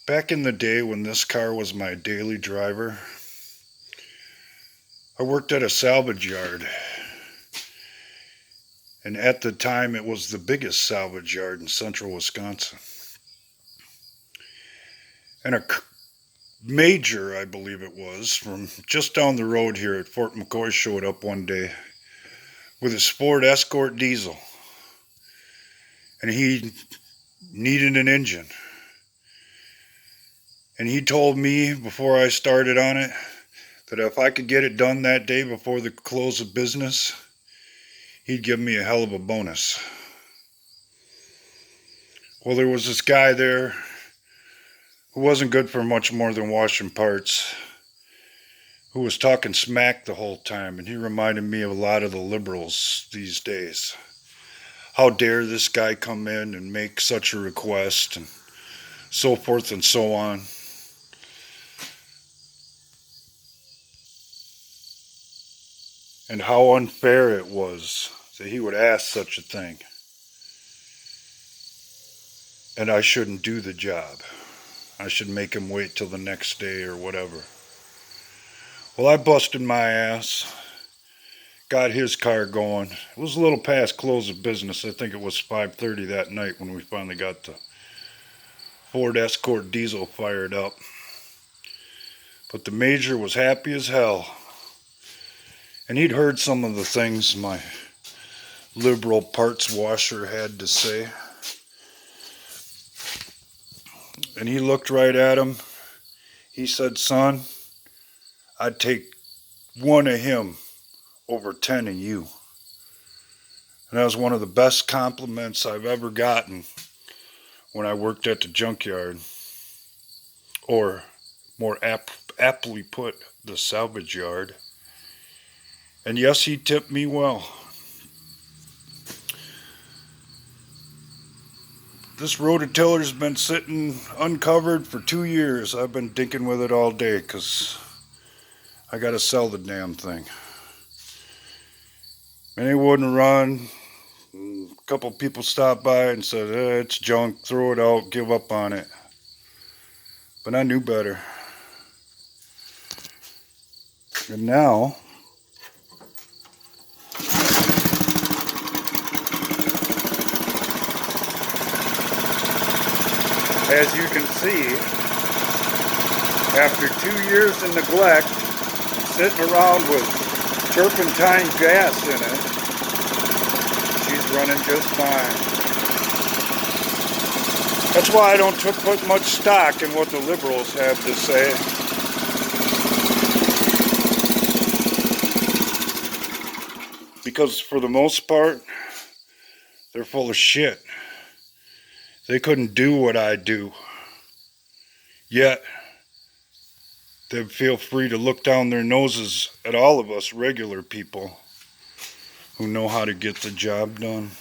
Back in the day when this car was my daily driver, I worked at a salvage yard. And at the time, it was the biggest salvage yard in central Wisconsin. And a major, I believe it was, from just down the road here at Fort McCoy showed up one day with his Ford Escort diesel. And he needed an engine. And he told me before I started on it that if I could get it done that day before the close of business, he'd give me a hell of a bonus. Well, there was this guy there who wasn't good for much more than washing parts, who was talking smack the whole time, and he reminded me of a lot of the liberals these days. How dare this guy come in and make such a request, and so forth and so on. And how unfair it was that he would ask such a thing. And I shouldn't do the job. I should make him wait till the next day or whatever. Well, I busted my ass, got his car going. It was a little past close of business. I think it was 5:30 that night when we finally got the Ford Escort diesel fired up. But the major was happy as hell. And he'd heard some of the things my liberal parts washer had to say. And he looked right at him. He said, "Son, I'd take one of him over 10 of you." And that was one of the best compliments I've ever gotten when I worked at the junkyard. Or, more aptly put, the salvage yard. And yes, he tipped me well. This rototiller's been sitting uncovered for 2 years. I've been dinking with it all day because I gotta sell the damn thing. And it wouldn't run. A couple people stopped by and said, it's junk, throw it out, give up on it. But I knew better. And now, as you can see, after 2 years of neglect, sitting around with turpentine gas in it, she's running just fine. That's why I don't put much stock in what the liberals have to say. Because for the most part, they're full of shit. They couldn't do what I do. Yet, they feel free to look down their noses at all of us regular people who know how to get the job done.